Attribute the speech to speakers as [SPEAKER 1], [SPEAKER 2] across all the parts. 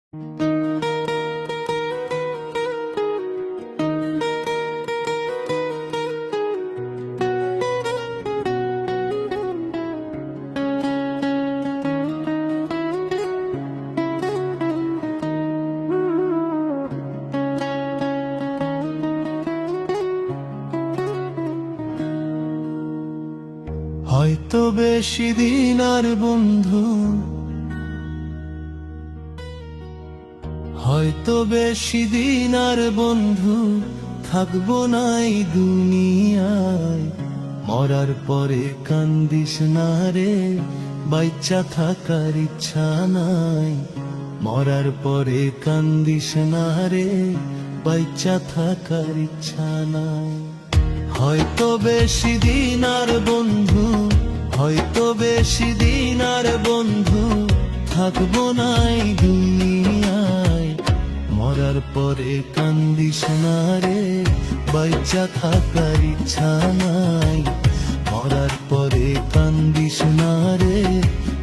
[SPEAKER 1] হয়তো বেশি দিন আর বন্ধু, হয়তো বেশি দিন আর বন্ধু থাকবো না এই দুনিয়ায়। মরার পরে কান্দিস না রে, বাইচ্চা থাকার ইচ্ছা নাই। মরার পরে কান্দিস না রে, বাইচ্চা থাকার ইচ্ছা নাই। হয়তো বেশি দিন আর বন্ধু, হয়তো বেশি দিন আর বন্ধু থাকবো না এই দুনিয়ায়। মরার পরে কান্দিস না রে, বাইচ্চা থাকার ইচ্ছা নাই। মরার পরে কান্দিস না রে,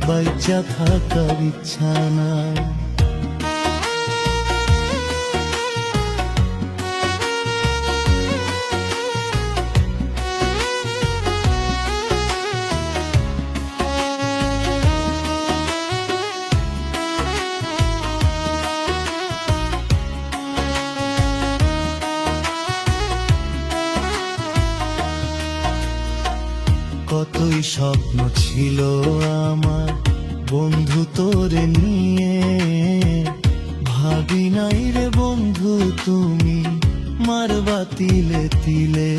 [SPEAKER 1] বাইচ্চা থাকার ইচ্ছা নাই। কতই স্বপ্ন ছিল আমার বন্ধু তোরে নিয়ে, ভাবি নাই রে বন্ধু তুমি মারবা তিলে তিলে।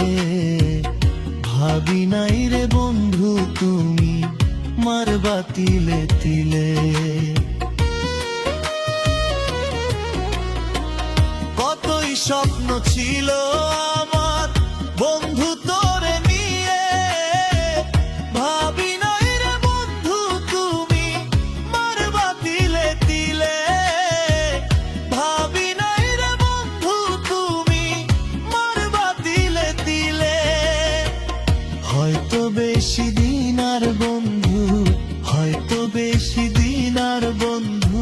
[SPEAKER 1] ভাবি নাই রে বন্ধু তুমি মারবা তিলে তিলে। কতই স্বপ্ন ছিল আমার বন্ধু তোরে নিয়ে, ভাবি নাই রে বন্ধু তুমি মারবা তিলে তিলে। ভাবি নাই রে বন্ধু তুমি মারবা তিলে তিলে। হয়তো বেশি দিন আর বন্ধু, হয়তো বেশি দিন আর বন্ধু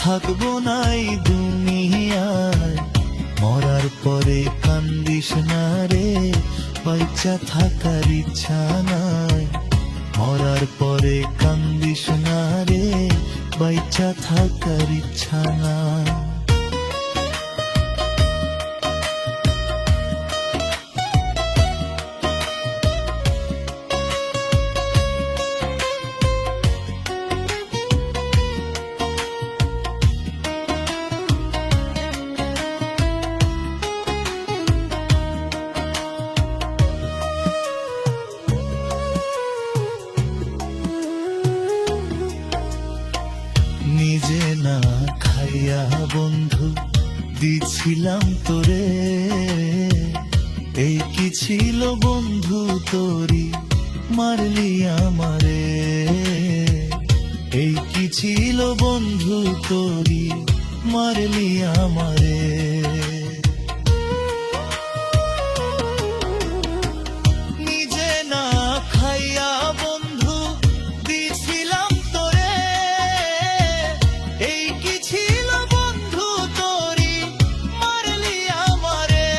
[SPEAKER 1] থাকবো না এই দুনিয়ায়। মরার পরে কান্দিস না রে, বাইচ্চা থাকার ইচ্ছা নাই। মরার পরে কান্দিস না রে, বাইচ্চা থাকার ইচ্ছা নাই। নিজে না খাইয়া বন্ধু দিছিলাম তোরে, এই কি ছিল বন্ধু তোরি মারলি আমারে। এই কি ছিল বন্ধু তোরি মারলি আমারে। নিজে না খাইয়া বন্ধু দিছিলাম তোরে, এই কি ছিল বন্ধু তোরি মারলি আমারে।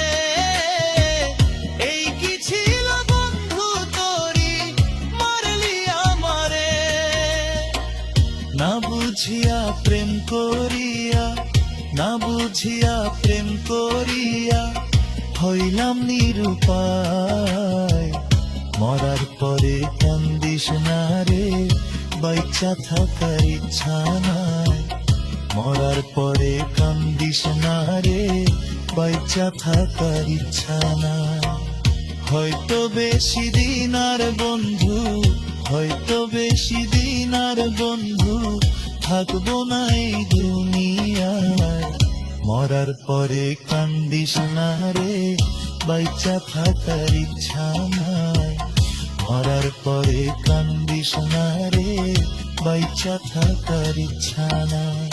[SPEAKER 1] এই কি ছিল বন্ধু তোরি মারলি আমারে। না বুঝিয়া প্রেম করিয়া, না বুঝিয়া প্রেম করিয়া হইলাম নিরুপায়। মরার পরে কান্দিস না রে, বাইচ্চা থাকার ইচ্ছা নাই। মরার পরে কান্দিস না রে, বাইচ্চা থাকার ইচ্ছা নাই। হয়তো বেশি দিন আর বন্ধু, হয়তো বেশি দিন আর বন্ধু থাকবো না এই দুনিয়ায়। মরার পরে কান্দিস না রে, বাইচ্চা থাকার ইচ্ছা নাই। মরার পরে কান্দিস না রে, বাইচ্চা থাকার ইচ্ছা নাই।